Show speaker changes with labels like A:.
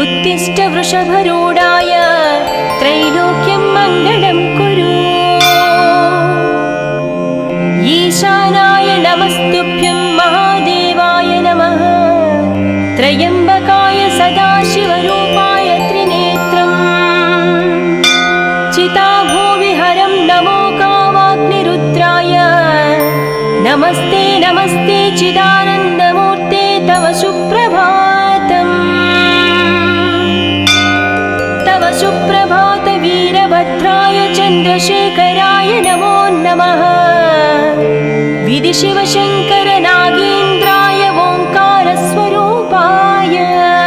A: उत्तिष्ठ वृषभरूढाय त्रैलोक्यं मङ्गलं कुरु। ईशानाय नमस्तुभ्यं महादेवाय नमः। त्र्यम्बकाय सदाशिवरूपाय त्रिनेत्रम् चिताभूविहरं नमो कावाग्निरुद्राय। नमस्ते नमस्ते चिदानन्दमूर्ते तव सुप्रभातम्। तव सुप्रभात वीरभद्राय चन्द्रशेखराय नमो नमः। विधिशिवश